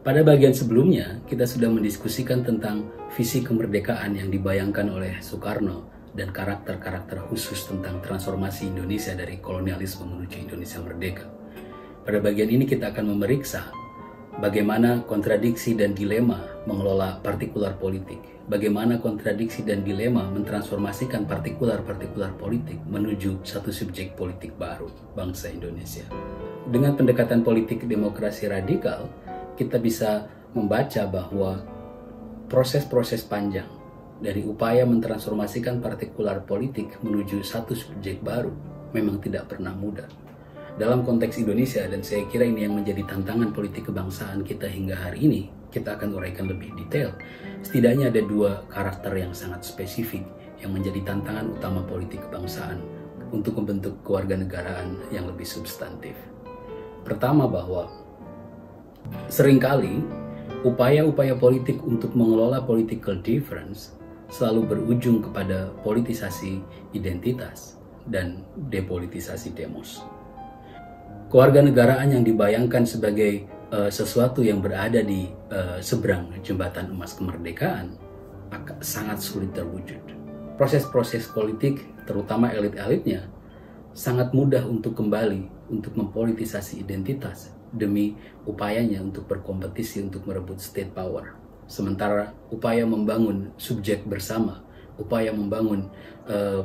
Pada bagian sebelumnya, kita sudah mendiskusikan tentang visi kemerdekaan yang dibayangkan oleh Soekarno dan karakter-karakter khusus tentang transformasi Indonesia dari kolonialisme menuju Indonesia merdeka. Pada bagian ini kita akan memeriksa bagaimana kontradiksi dan dilema mengelola partikular politik, bagaimana kontradiksi dan dilema mentransformasikan partikular-partikular politik menuju satu subjek politik baru, bangsa Indonesia. Dengan pendekatan politik demokrasi radikal, kita bisa membaca bahwa proses-proses panjang dari upaya mentransformasikan partikular politik menuju satu subjek baru memang tidak pernah mudah. Dalam konteks Indonesia, dan saya kira ini yang menjadi tantangan politik kebangsaan kita hingga hari ini, kita akan uraikan lebih detail. Setidaknya ada dua karakter yang sangat spesifik yang menjadi tantangan utama politik kebangsaan untuk membentuk kewarganegaraan yang lebih substantif. Pertama, bahwa seringkali upaya-upaya politik untuk mengelola political difference selalu berujung kepada politisasi identitas dan depolitisasi demos. Kewarganegaraan yang dibayangkan sebagai sesuatu yang berada di seberang jembatan emas kemerdekaan sangat sulit terwujud. Proses-proses politik, terutama elit-elitnya, sangat mudah untuk kembali untuk mempolitisasi identitas demi upayanya untuk berkompetisi untuk merebut state power. Sementara upaya membangun subjek bersama, upaya membangun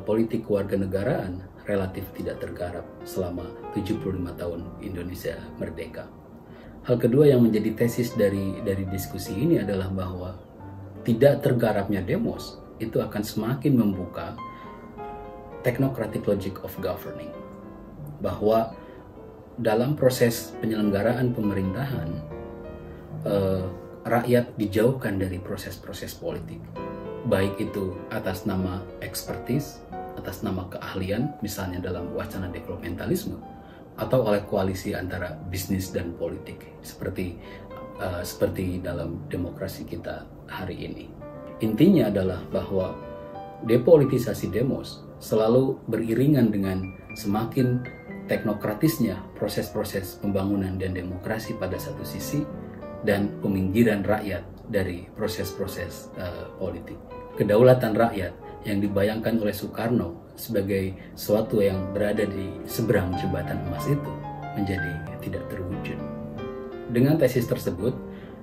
politik kewarganegaraan relatif tidak tergarap selama 75 tahun Indonesia merdeka. Hal kedua yang menjadi tesis dari diskusi ini adalah bahwa tidak tergarapnya demos itu akan semakin membuka technocratic logic of governing, bahwa dalam proses penyelenggaraan pemerintahan, rakyat dijauhkan dari proses-proses politik, baik itu atas nama ekspertis, atas nama keahlian, misalnya dalam wacana developmentalisme, atau oleh koalisi antara bisnis dan politik, seperti dalam demokrasi kita hari ini. Intinya adalah bahwa depolitisasi demos selalu beriringan dengan semakin teknokratisnya proses-proses pembangunan dan demokrasi pada satu sisi, dan peminggiran rakyat dari proses-proses politik. Kedaulatan rakyat yang dibayangkan oleh Soekarno sebagai sesuatu yang berada di seberang jembatan emas itu menjadi tidak terwujud. Dengan tesis tersebut,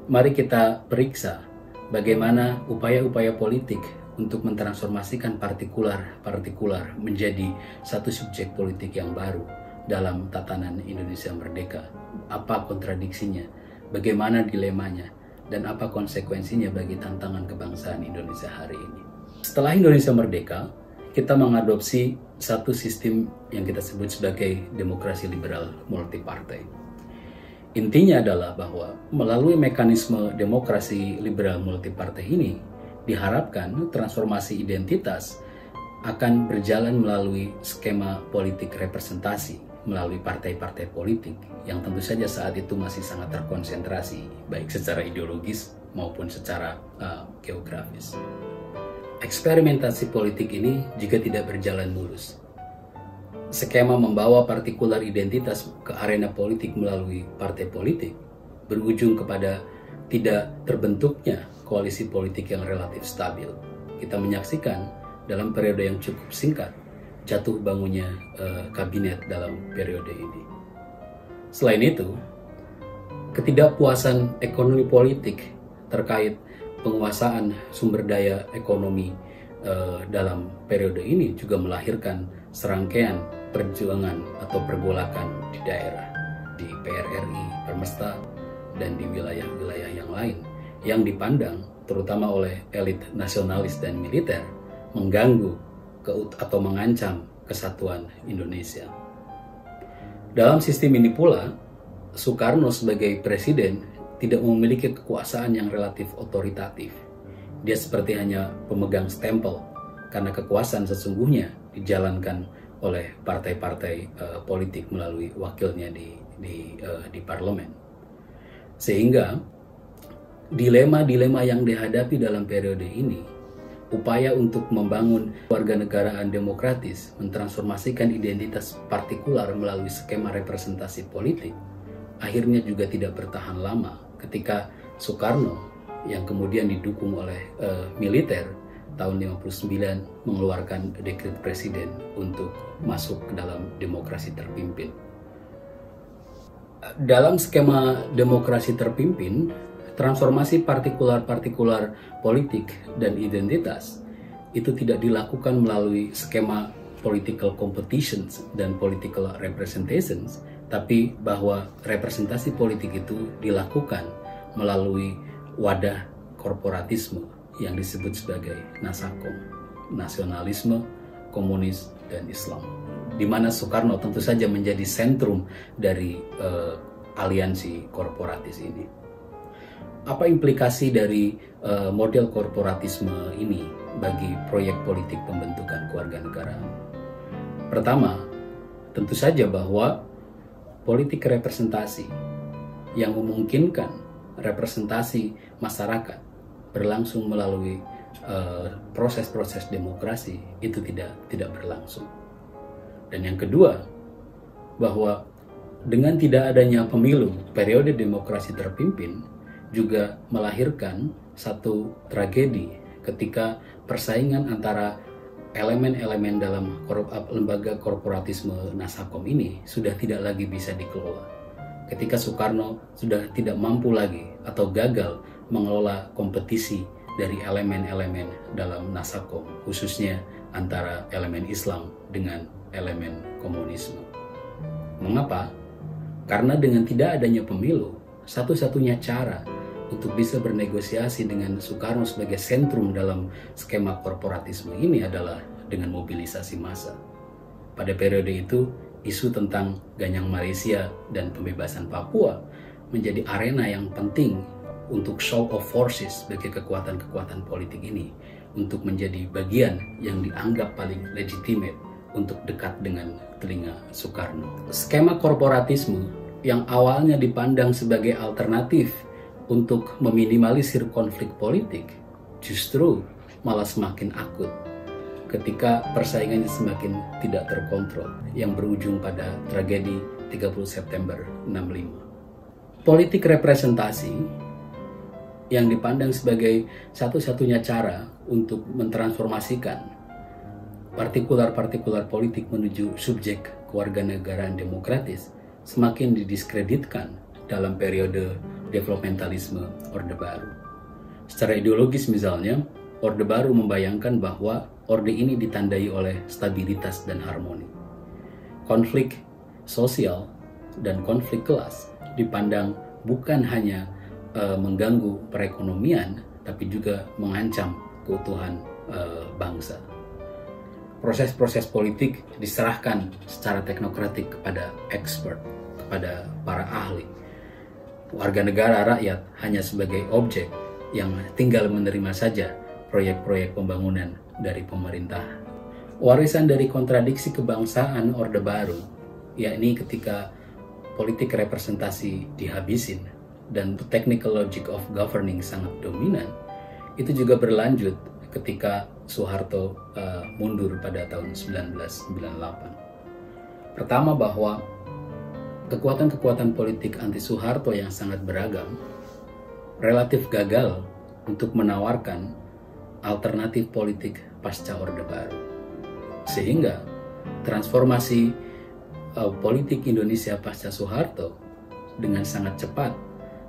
mari kita periksa bagaimana upaya-upaya politik untuk mentransformasikan partikular menjadi satu subjek politik yang baru dalam tatanan Indonesia merdeka. Apa kontradiksinya, bagaimana dilemanya, dan apa konsekuensinya bagi tantangan kebangsaan Indonesia hari ini. Setelah Indonesia merdeka, kita mengadopsi satu sistem yang kita sebut sebagai demokrasi liberal multipartai. Intinya adalah bahwa melalui mekanisme demokrasi liberal multipartai ini, diharapkan transformasi identitas akan berjalan melalui skema politik representasi, melalui partai-partai politik yang tentu saja saat itu masih sangat terkonsentrasi, baik secara ideologis maupun secara geografis. Eksperimentasi politik ini jika tidak berjalan mulus, skema membawa partikular identitas ke arena politik melalui partai politik berujung kepada tidak terbentuknya koalisi politik yang relatif stabil. Kita menyaksikan dalam periode yang cukup singkat jatuh bangunnya kabinet dalam periode ini. Selain itu, ketidakpuasan ekonomi politik terkait penguasaan sumber daya ekonomi dalam periode ini juga melahirkan serangkaian perjuangan atau pergolakan di daerah, di PRRI, Permesta, dan di wilayah-wilayah yang lain yang dipandang terutama oleh elit nasionalis dan militer mengganggu atau mengancam kesatuan Indonesia. Dalam sistem ini pula, Soekarno sebagai presiden tidak memiliki kekuasaan yang relatif otoritatif. Dia seperti hanya pemegang stempel, karena kekuasaan sesungguhnya dijalankan oleh partai-partai politik melalui wakilnya di parlemen. Sehingga dilema-dilema yang dihadapi dalam periode ini, upaya untuk membangun warganegaraan demokratis, mentransformasikan identitas partikular melalui skema representasi politik, akhirnya juga tidak bertahan lama ketika Soekarno yang kemudian didukung oleh militer tahun 59 mengeluarkan dekret presiden untuk masuk ke dalam demokrasi terpimpin. Dalam skema demokrasi terpimpin, transformasi partikular-partikular politik dan identitas itu tidak dilakukan melalui skema political competitions dan political representations, tapi bahwa representasi politik itu dilakukan melalui wadah korporatisme yang disebut sebagai Nasakom, nasionalisme, komunis, dan Islam. Di mana Soekarno tentu saja menjadi sentrum dari aliansi korporatis ini. Apa implikasi dari model korporatisme ini bagi proyek politik pembentukan kewarganegaraan? Pertama, tentu saja bahwa politik representasi yang memungkinkan representasi masyarakat berlangsung melalui proses-proses demokrasi itu tidak berlangsung. Dan yang kedua, bahwa dengan tidak adanya pemilu, periode demokrasi terpimpin juga melahirkan satu tragedi ketika persaingan antara elemen-elemen dalam lembaga korporatisme Nasakom ini sudah tidak lagi bisa dikelola. Ketika Soekarno sudah tidak mampu lagi atau gagal mengelola kompetisi dari elemen-elemen dalam Nasakom, khususnya antara elemen Islam dengan elemen komunisme. Mengapa? Karena dengan tidak adanya pemilu, satu-satunya cara untuk bisa bernegosiasi dengan Soekarno sebagai sentrum dalam skema korporatisme ini adalah dengan mobilisasi massa. Pada periode itu, isu tentang Ganyang Malaysia dan pembebasan Papua menjadi arena yang penting untuk show of forces bagi kekuatan-kekuatan politik ini untuk menjadi bagian yang dianggap paling legitimate untuk dekat dengan telinga Soekarno. Skema korporatisme yang awalnya dipandang sebagai alternatif untuk meminimalisir konflik politik justru malah semakin akut ketika persaingannya semakin tidak terkontrol yang berujung pada tragedi 30 September 65. Politik representasi yang dipandang sebagai satu-satunya cara untuk mentransformasikan partikular-partikular politik menuju subjek kewarganegaraan demokratis semakin didiskreditkan dalam periode developmentalisme Orde Baru. Secara ideologis misalnya, Orde Baru membayangkan bahwa orde ini ditandai oleh stabilitas dan harmoni. Konflik sosial dan konflik kelas dipandang bukan hanya mengganggu perekonomian, tapi juga mengancam keutuhan bangsa. Proses-proses politik diserahkan secara teknokratik kepada expert, kepada para ahli. Warga negara rakyat hanya sebagai objek yang tinggal menerima saja proyek-proyek pembangunan dari pemerintah. Warisan dari kontradiksi kebangsaan Orde Baru, yakni ketika politik representasi dihabisin dan technical logic of governing sangat dominan, itu juga berlanjut ketika Soeharto mundur pada tahun 1998. Pertama, bahwa kekuatan-kekuatan politik anti Soeharto yang sangat beragam relatif gagal untuk menawarkan alternatif politik pasca Orde Baru, sehingga transformasi politik Indonesia pasca Soeharto dengan sangat cepat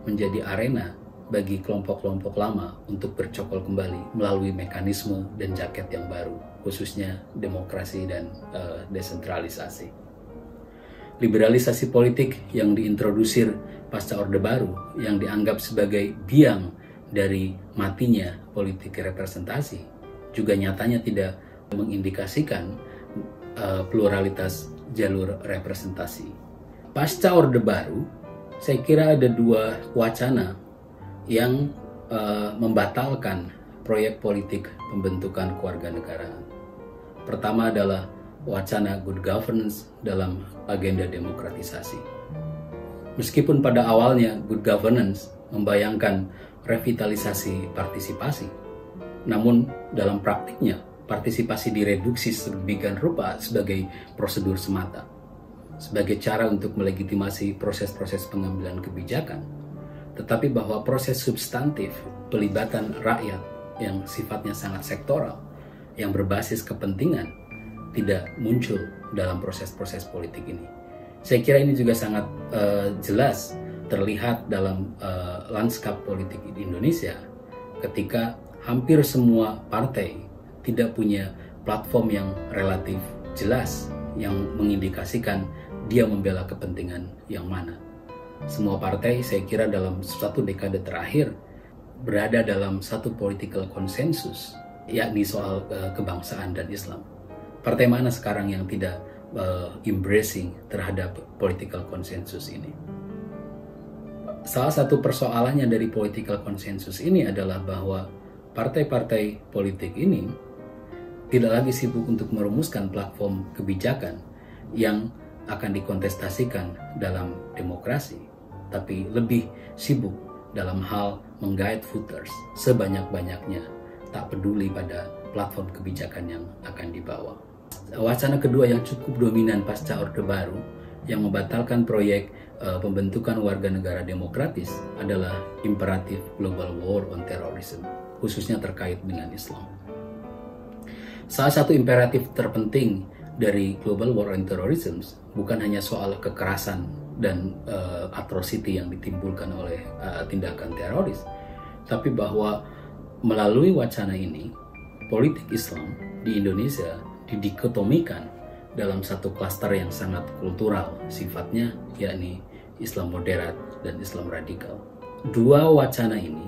menjadi arena bagi kelompok-kelompok lama untuk bercokol kembali melalui mekanisme dan jaket yang baru, khususnya demokrasi dan desentralisasi. Liberalisasi politik yang diintrodusir pasca Orde Baru yang dianggap sebagai biang dari matinya politik representasi juga nyatanya tidak mengindikasikan pluralitas jalur representasi. Pasca Orde Baru, saya kira ada dua wacana yang membatalkan proyek politik pembentukan kewarganegaraan. Pertama adalah wacana good governance dalam agenda demokratisasi. Meskipun pada awalnya good governance membayangkan revitalisasi partisipasi, namun dalam praktiknya partisipasi direduksi sedemikian rupa sebagai prosedur semata, sebagai cara untuk melegitimasi proses-proses pengambilan kebijakan, tetapi bahwa proses substantif pelibatan rakyat yang sifatnya sangat sektoral, yang berbasis kepentingan, tidak muncul dalam proses-proses politik ini. Saya kira ini juga sangat jelas terlihat dalam lanskap politik di Indonesia ketika hampir semua partai tidak punya platform yang relatif jelas yang mengindikasikan dia membela kepentingan yang mana. Semua partai saya kira dalam satu dekade terakhir berada dalam satu political konsensus, yakni soal kebangsaan dan Islam. Partai mana sekarang yang tidak embracing terhadap political konsensus ini? Salah satu persoalannya dari political konsensus ini adalah bahwa partai-partai politik ini tidak lagi sibuk untuk merumuskan platform kebijakan yang akan dikontestasikan dalam demokrasi, tapi lebih sibuk dalam hal menggait voters sebanyak-banyaknya, tak peduli pada platform kebijakan yang akan dibawa. Wacana kedua yang cukup dominan pasca Orde Baru yang membatalkan proyek pembentukan warga negara demokratis adalah imperatif global war on terrorism, khususnya terkait dengan Islam. Salah satu imperatif terpenting dari global war on terrorism bukan hanya soal kekerasan dan atrocity yang ditimbulkan oleh tindakan teroris, tapi bahwa melalui wacana ini, politik Islam di Indonesia didikotomikan dalam satu klaster yang sangat kultural sifatnya, yakni Islam moderat dan Islam radikal. Dua wacana ini,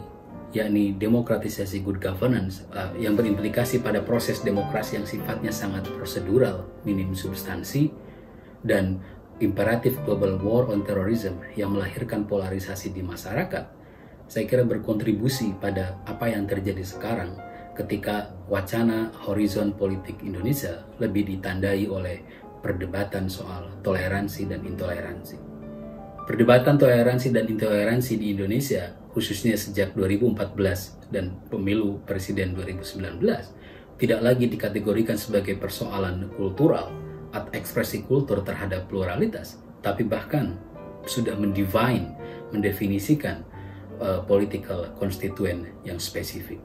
yakni demokratisasi good governance yang berimplikasi pada proses demokrasi yang sifatnya sangat prosedural, minim substansi, dan imperatif global war on terrorism yang melahirkan polarisasi di masyarakat, saya kira berkontribusi pada apa yang terjadi sekarang ketika wacana horizon politik Indonesia lebih ditandai oleh perdebatan soal toleransi dan intoleransi. Perdebatan toleransi dan intoleransi di Indonesia, khususnya sejak 2014 dan pemilu presiden 2019, tidak lagi dikategorikan sebagai persoalan kultural atau ekspresi kultur terhadap pluralitas, tapi bahkan sudah mendefinisikan political constituent yang spesifik.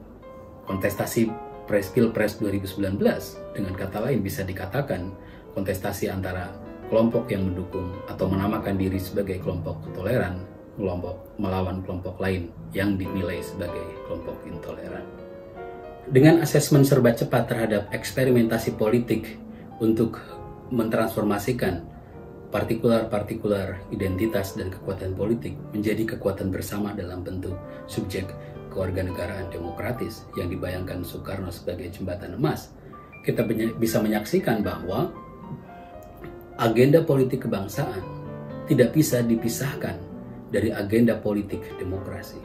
Kontestasi Pilpres 2019 dengan kata lain bisa dikatakan kontestasi antara kelompok yang mendukung atau menamakan diri sebagai kelompok toleran melawan kelompok lain yang dinilai sebagai kelompok intoleran. Dengan asesmen serba cepat terhadap eksperimentasi politik untuk mentransformasikan partikular identitas dan kekuatan politik menjadi kekuatan bersama dalam bentuk subjek kewarganegaraan demokratis yang dibayangkan Soekarno sebagai jembatan emas, kita bisa menyaksikan bahwa agenda politik kebangsaan tidak bisa dipisahkan dari agenda politik demokrasi.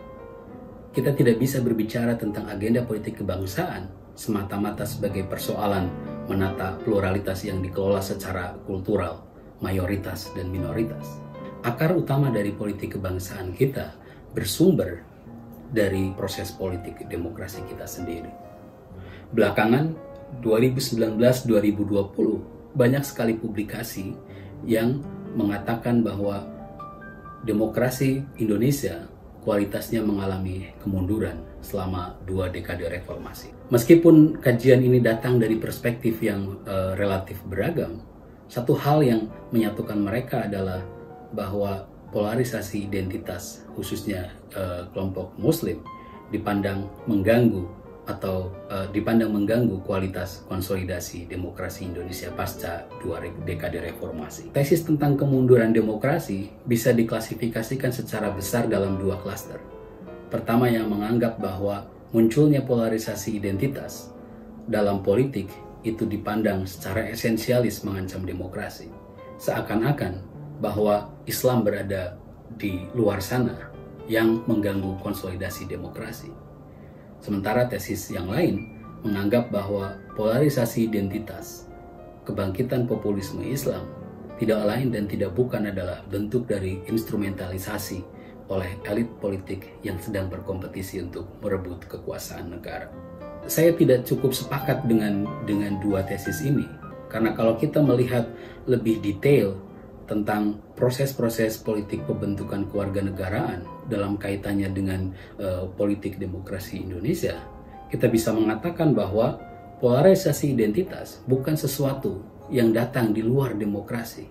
Kita tidak bisa berbicara tentang agenda politik kebangsaan semata-mata sebagai persoalan menata pluralitas yang dikelola secara kultural, mayoritas dan minoritas. Akar utama dari politik kebangsaan kita bersumber dari proses politik demokrasi kita sendiri. Belakangan 2019-2020 banyak sekali publikasi yang mengatakan bahwa demokrasi Indonesia kualitasnya mengalami kemunduran selama 2 dekade reformasi. Meskipun kajian ini datang dari perspektif yang relatif beragam, satu hal yang menyatukan mereka adalah bahwa polarisasi identitas, khususnya kelompok Muslim, dipandang mengganggu kualitas konsolidasi demokrasi Indonesia pasca 2 dekade reformasi. Tesis tentang kemunduran demokrasi bisa diklasifikasikan secara besar dalam 2 klaster. Pertama, yang menganggap bahwa munculnya polarisasi identitas dalam politik itu dipandang secara esensialis mengancam demokrasi. Seakan-akan bahwa Islam berada di luar sana yang mengganggu konsolidasi demokrasi. Sementara tesis yang lain menganggap bahwa polarisasi identitas, kebangkitan populisme Islam, tidak lain dan tidak bukan adalah bentuk dari instrumentalisasi oleh elit politik yang sedang berkompetisi untuk merebut kekuasaan negara. Saya tidak cukup sepakat dengan 2 tesis ini, karena kalau kita melihat lebih detail tentang proses-proses politik pembentukan kewarganegaraan dalam kaitannya dengan politik demokrasi Indonesia, kita bisa mengatakan bahwa polarisasi identitas bukan sesuatu yang datang di luar demokrasi,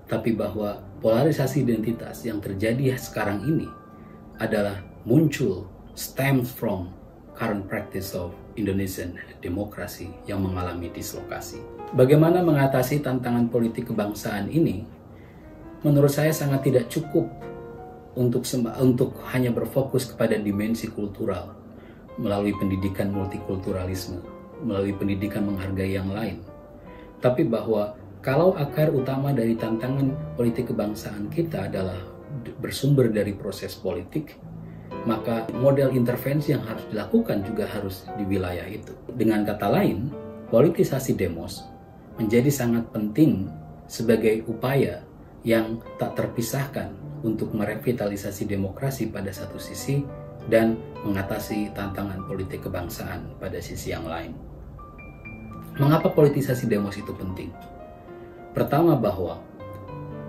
tapi bahwa polarisasi identitas yang terjadi sekarang ini adalah muncul stems from current practice of Indonesian democracy yang mengalami dislokasi. Bagaimana mengatasi tantangan politik kebangsaan ini? Menurut saya sangat tidak cukup untuk hanya berfokus kepada dimensi kultural melalui pendidikan multikulturalisme, melalui pendidikan menghargai yang lain. Tapi bahwa kalau akar utama dari tantangan politik kebangsaan kita adalah bersumber dari proses politik, maka model intervensi yang harus dilakukan juga harus di wilayah itu. Dengan kata lain, politisasi demos menjadi sangat penting sebagai upaya yang tak terpisahkan untuk merevitalisasi demokrasi pada satu sisi dan mengatasi tantangan politik kebangsaan pada sisi yang lain. Mengapa politisasi demos itu penting? Pertama, bahwa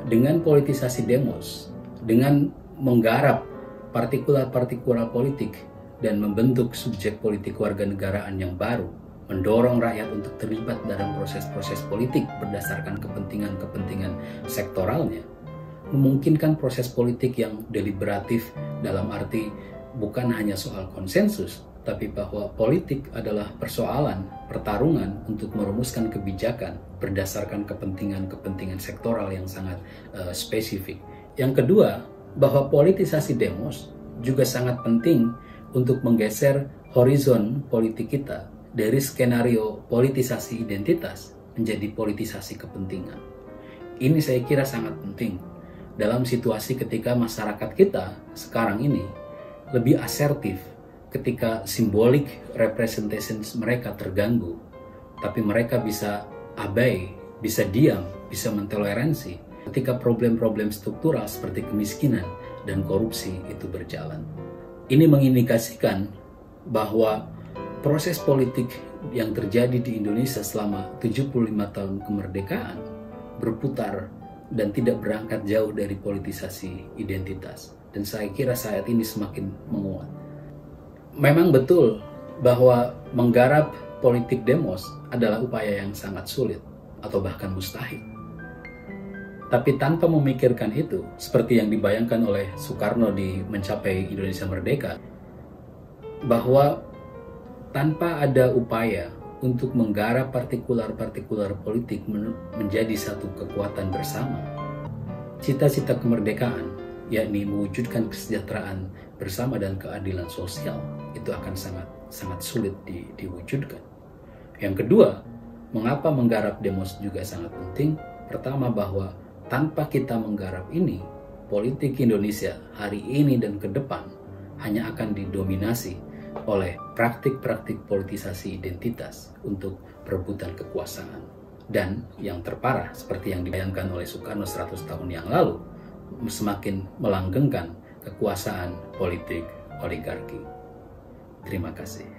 dengan politisasi demos, dengan menggarap partikular-partikular politik dan membentuk subjek politik warganegaraan yang baru, mendorong rakyat untuk terlibat dalam proses-proses politik berdasarkan kepentingan-kepentingan sektoralnya, memungkinkan proses politik yang deliberatif dalam arti bukan hanya soal konsensus, tapi bahwa politik adalah persoalan, pertarungan untuk merumuskan kebijakan berdasarkan kepentingan-kepentingan sektoral yang sangat spesifik. Yang kedua, bahwa politisasi demos juga sangat penting untuk menggeser horizon politik kita dari skenario politisasi identitas menjadi politisasi kepentingan. Ini saya kira sangat penting dalam situasi ketika masyarakat kita sekarang ini lebih asertif ketika simbolik representations mereka terganggu, tapi mereka bisa abai, bisa diam, bisa mentoleransi ketika problem-problem struktural seperti kemiskinan dan korupsi itu berjalan. Ini mengindikasikan bahwa proses politik yang terjadi di Indonesia selama 75 tahun kemerdekaan berputar dan tidak berangkat jauh dari politisasi identitas. Dan saya kira saat ini semakin menguat. Memang betul bahwa menggarap politik demos adalah upaya yang sangat sulit atau bahkan mustahil. Tapi tanpa memikirkan itu, seperti yang dibayangkan oleh Soekarno di Mencapai Indonesia Merdeka, bahwa tanpa ada upaya untuk menggarap partikular-partikular politik menjadi satu kekuatan bersama, cita-cita kemerdekaan, yakni mewujudkan kesejahteraan bersama dan keadilan sosial, itu akan sangat sulit diwujudkan. Yang kedua, mengapa menggarap demos juga sangat penting? Pertama, bahwa tanpa kita menggarap ini, politik Indonesia hari ini dan ke depan hanya akan didominasi oleh praktik-praktik politisasi identitas untuk perebutan kekuasaan. Dan yang terparah, seperti yang dibayangkan oleh Soekarno 100 tahun yang lalu, semakin melanggengkan kekuasaan politik oligarki. Terima kasih.